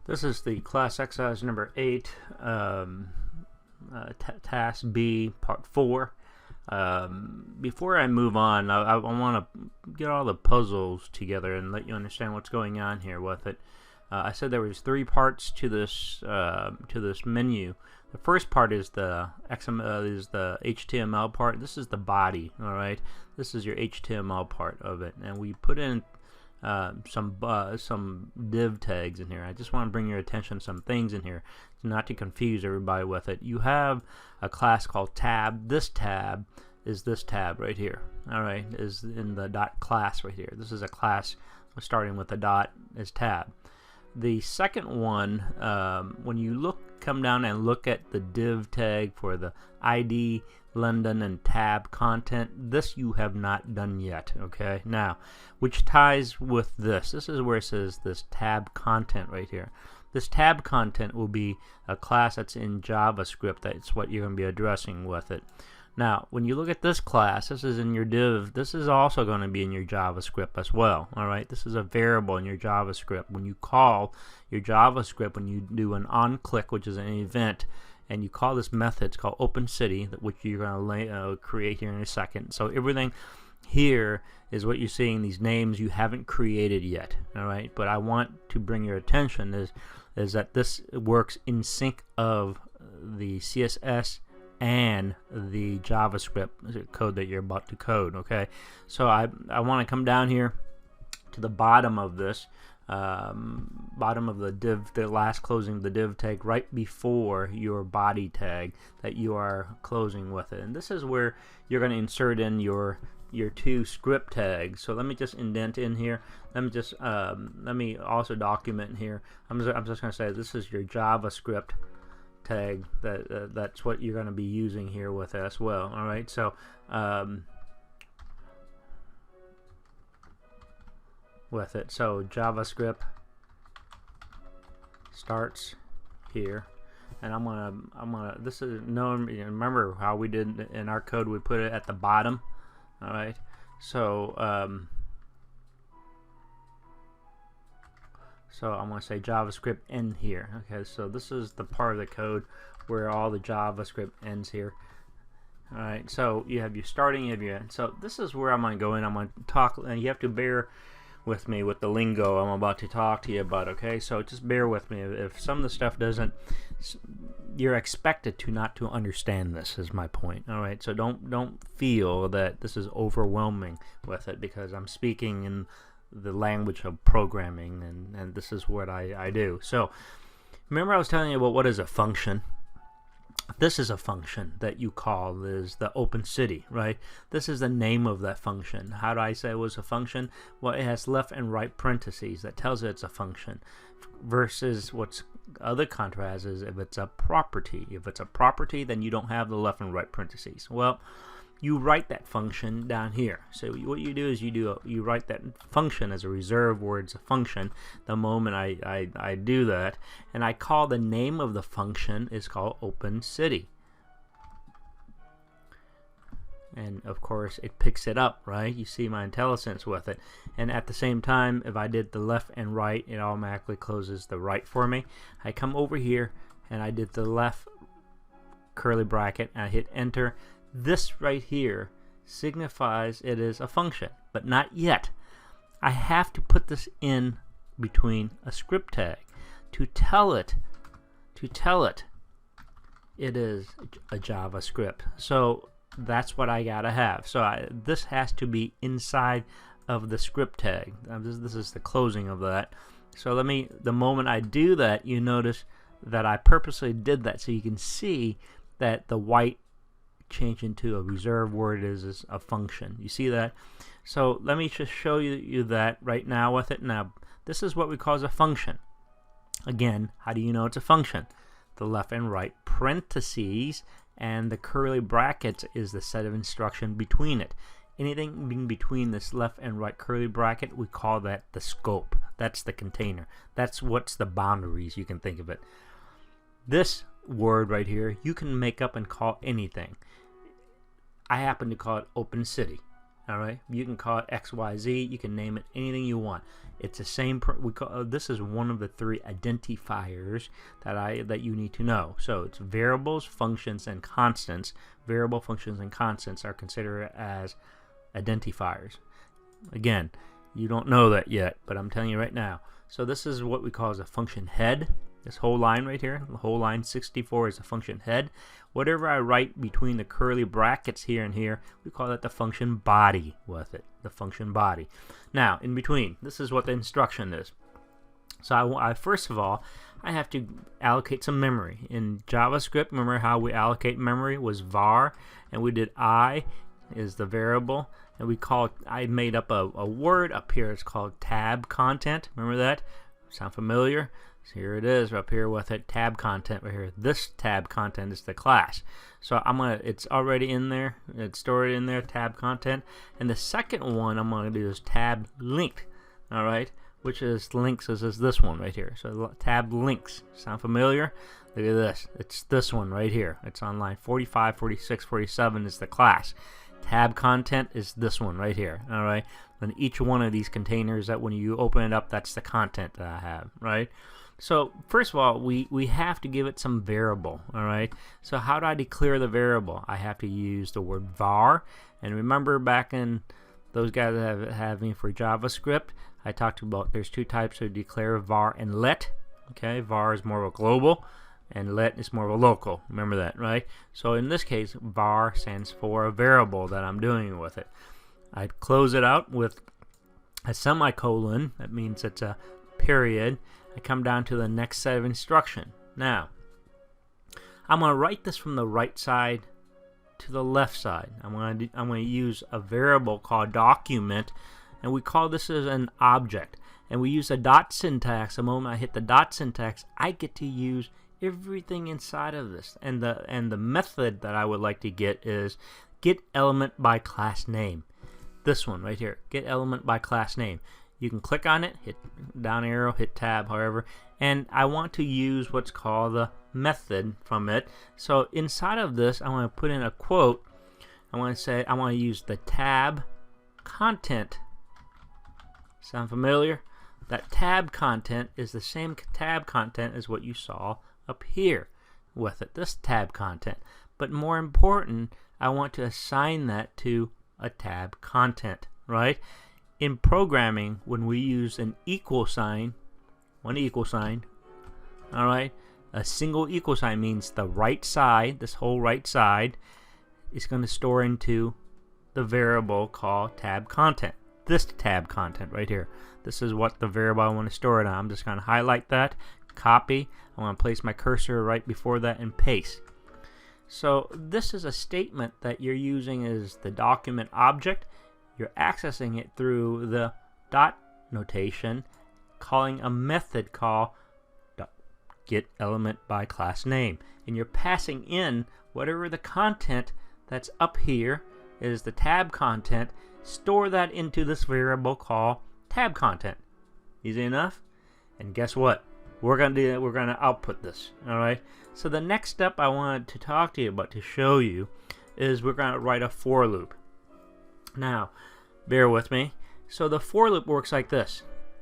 This is the class exercise number 8, task B, part 4. Before I move on, I want to get all the puzzles together and let you understand what's going on here with it. I said there was 3 parts to this menu. The first part is the HTML part. This is the body. All right, this is your HTML part of it, and we put in some div tags in here. I just want to bring your attention to some things in here, not to confuse everybody with it. You have a class called tab. This tab is this tab right here. All right, is in the dot class right here. This is a class starting with a dot is tab. The second one, when you come down and look at the div tag for the ID, London, and tab content, this you have not done yet, okay? Now, which ties with this. This is where it says this tab content right here. This tab content will be a class that's in JavaScript. That's what you're going to be addressing with it. Now, when you look at this class, this is in your div. This is also going to be in your JavaScript as well. All right, this is a variable in your JavaScript. When you call your JavaScript, when you do an onClick, which is an event, and you call this method, it's called OpenCity, which you're going to create here in a second. So everything here is what you're seeing. These names you haven't created yet. All right, but I want to bring your attention is that this works in sync of the CSS and the JavaScript code that you're about to code. Okay, so I want to come down here to the bottom of this, bottom of the div, the last closing of the div tag right before your body tag that you are closing with it, and this is where you're going to insert in your 2 script tags. So let me just indent in here. Let me also document here. I'm just going to say this is your JavaScript tag. That's what you're going to be using here with it as well. All right, so with it, so JavaScript starts here, and I'm gonna this is no, remember how we did in our code, we put it at the bottom. All right, so so I'm going to say JavaScript end here. Okay, so this is the part of the code where all the JavaScript ends here. All right, so you have your starting, you have your end. So this is where I'm going to go in. I'm going to talk, and you have to bear with me with the lingo I'm about to talk to you about. Okay, so just bear with me. If some of the stuff doesn't, you're expected to not to understand this, is my point. All right, so don't feel that this is overwhelming with it, because I'm speaking in the language of programming, and this is what I do. So remember I was telling you about what is a function. This is a function that you call is the OpenCity, right? This is the name of that function. How do I say it was a function? Well, it has left and right parentheses that tells it it's a function, versus what's other contrast is if it's a property. If it's a property, then you don't have the left and right parentheses. Well, you write that function down here. So what you do is you write that function as a reserved word. It's a function. The moment I do that, and I call the name of the function is called OpenCity, and of course it picks it up, right? You see my intelligence with it. And at the same time, if I did the left and right, it automatically closes the right for me. I come over here and I did the left curly bracket and I hit enter. This right here signifies it is a function, but not yet. I have to put this in between a script tag to tell it it is a JavaScript. So that's what I gotta have. So this has to be inside of the script tag. This is the closing of that. So the moment I do that, you notice that I purposely did that so you can see that the white change into a reserved word is a function. You see that? So let me just show you that right now with it. Now this is what we call a function. Again, how do you know it's a function? The left and right parentheses and the curly brackets is the set of instruction between it. Anything in between this left and right curly bracket, we call that the scope. That's the container. That's what's the boundaries, you can think of it. This word right here you can make up and call anything. I happen to call it OpenCity. All right, you can call it XYZ. You can name it anything you want. It's the same. This is one of the 3 identifiers that you need to know. So it's variables, functions, and constants. Variable, functions, and constants are considered as identifiers. Again, you don't know that yet, but I'm telling you right now. So this is what we call as a function head. This whole line right here, the whole line 64 is a function head. Whatever I write between the curly brackets here and here, we call that the function body with it, the function body. Now, in between, this is what the instruction is. So I first of all, I have to allocate some memory. In JavaScript, remember how we allocate memory was var, and we did I is the variable, and I made up a word up here. It's called tab content. Remember that? Sound familiar? So here it is up here with it, tab content right here. This tab content is the class. So it's already in there, it's stored in there, tab content. And the second one I'm gonna do is tab linked, all right? Which is links is this one right here. So tab links, sound familiar? Look at this, it's this one right here. It's on line 45, 46, 47 is the class. Tab content is this one right here, all right? And each one of these containers that when you open it up, that's the content that I have, right? So first of all, we have to give it some variable, all right? So how do I declare the variable? I have to use the word var, and remember back in those guys that have me for JavaScript, I talked about there's 2 types of declare, var and let. Okay, var is more of a global, and let is more of a local. Remember that, right? So in this case, var stands for a variable that I'm doing with it. I close it out with a semicolon. That means it's a period. I come down to the next set of instruction. Now, I'm going to write this from the right side to the left side. I'm going to use a variable called document, and we call this as an object. And we use a dot syntax. The moment I hit the dot syntax, I get to use everything inside of this. And the method that I would like to get is get element by class name. This one right here, get element by class name. You can click on it, hit down arrow, hit tab, however, and I want to use what's called the method from it. So inside of this, I want to put in a quote. I want to use the tab content. Sound familiar? That tab content is the same tab content as what you saw up here with it, this tab content. But more important, I want to assign that to a tab content, right? In programming, when we use an equal sign, one equal sign, all right, a single equal sign means the right side, this whole right side, is going to store into the variable called tab content. This tab content right here. This is what the variable I want to store it on. I'm just going to highlight that, copy. I want to place my cursor right before that and paste. So this is a statement that you're using as the document object. You're accessing it through the dot notation, calling a method called get element by class name. And you're passing in whatever the content that's up here is the tab content. Store that into this variable called tab content. Easy enough? And guess what? We're gonna output this. All right. So the next step I wanted to talk to you about, to show you, is we're gonna write a for loop. Now, bear with me. So the for loop works like this.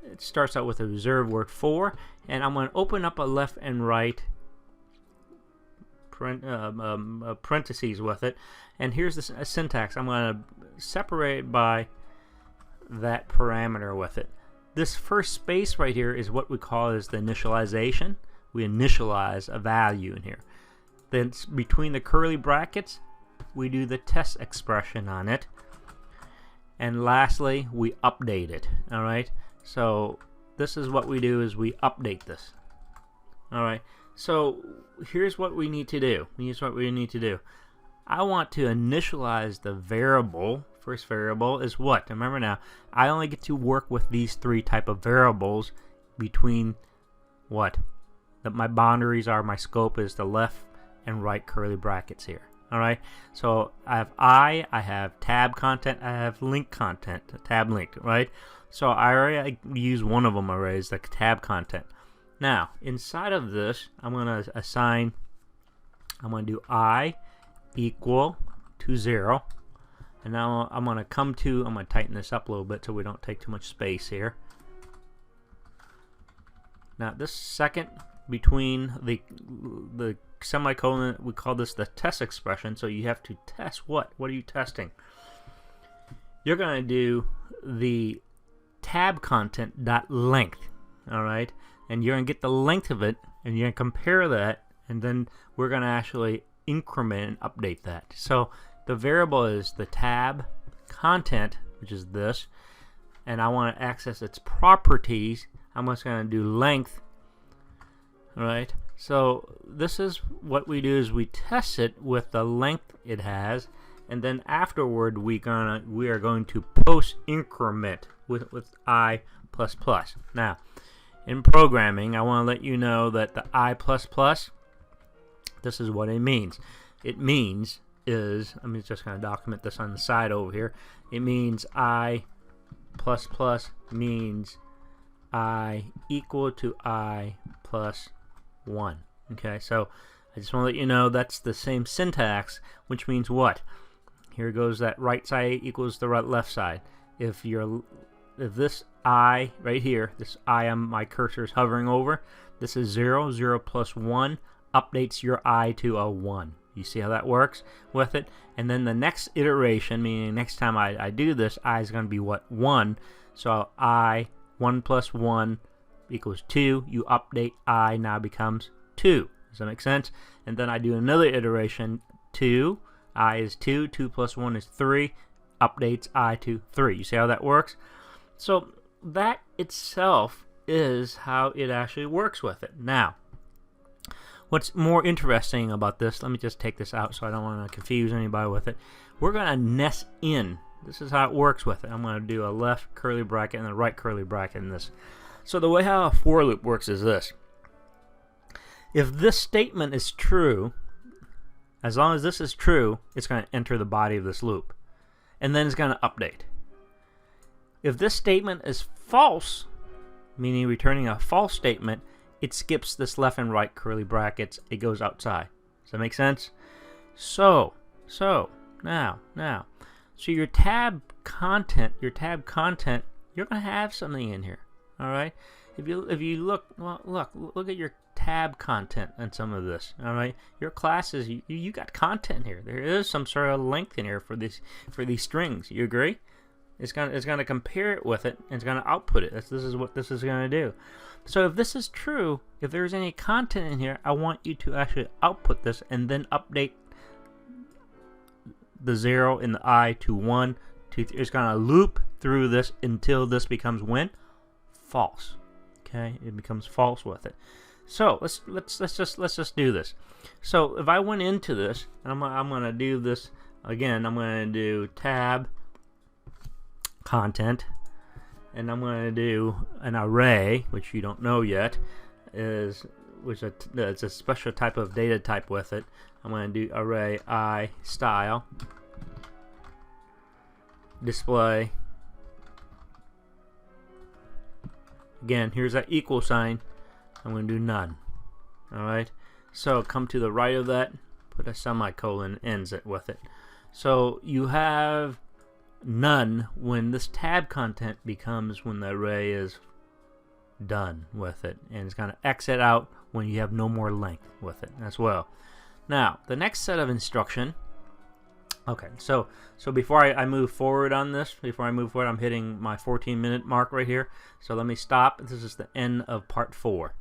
It starts out with a reserved word for, and I'm going to open up a left and right parentheses with it. And here's the syntax. I'm going to separate it by that parameter with it. This first space right here is what we call is the initialization. We initialize a value in here. Then between the curly brackets, we do the test expression on it. And lastly, we update it. All right. So this is what we do: is we update this. All right. So here's what we need to do. I want to initialize the variable. First variable is what? Remember now, I only get to work with these 3 type of variables between what? That my boundaries are, my scope is the left and right curly brackets here. All right. So I have tab content, I have link content, tab linked, right? So I already use one of them already, is the tab content. Now, inside of this, I'm going to do I equal to 0. And now I'm going to tighten this up a little bit so we don't take too much space here. Now this second between the semicolon, we call this the test expression. So you have to test what? What are you testing? You're going to do the tab content dot length, all right? And you're going to get the length of it, and you're going to compare that, and then we're going to actually increment and update that. So the variable is the tab content, which is this, and I want to access its properties. I'm just going to do length, all right? So this is what we do, is we test it with the length it has, and then afterward we are going to post increment with I++. Now in programming, I want to let you know that the I++, this is what it means. It means is, I'm just going to document this on the side over here. It means I++ means I equal to I plus 1. Okay, so I just want to let you know that's the same syntax, which means what? Here goes that right side equals the left side. If this I right here, this I my cursor is hovering over, this is 0. 0 plus 1 updates your I to a 1. You see how that works with it? And then the next iteration, meaning next time I do this, I is going to be what? 1. So I 1 plus 1 equals 2. You update I now becomes 2. Does that make sense? And then I do another iteration, 2. I is 2. 2 plus 1 is 3. Updates I to 3. You see how that works? So that itself is how it actually works with it. Now, what's more interesting about this, let me just take this out so I don't want to confuse anybody with it. We're going to nest in. This is how it works with it. I'm going to do a left curly bracket and a right curly bracket in this. So the way how a for loop works is this. If this statement is true, as long as this is true, it's going to enter the body of this loop. And then it's going to update. If this statement is false, meaning returning a false statement, it skips this left and right curly brackets. It goes outside. Does that make sense? So now, so your tab content, you're going to have something in here. All right. If you look, well, look at your tab content and some of this. All right. Your classes, you got content here. There is some sort of length in here for these strings. You agree? It's gonna compare it with it, and it's gonna output it. This is what this is gonna do. So if this is true, if there's any content in here, I want you to actually output this and then update the 0 in the I to 1. It's gonna loop through this until this becomes when? False. Okay, it becomes false with it. So let's just do this. So if I went into this, and I'm gonna do this again. I'm gonna do tab content, and I'm going to do an array, which you don't know yet, it's a special type of data type with it. I'm going to do array I style display. Again, here's that equal sign. I'm going to do none. Alright, so come to the right of that, put a semicolon, ends it with it. So you have none when this tab content becomes when the array is done with it, and it's going to exit out when you have no more length with it as well. Now the next set of instruction, okay, so before I move forward on this, I'm hitting my 14-minute mark right here, so let me stop. This is the end of part 4.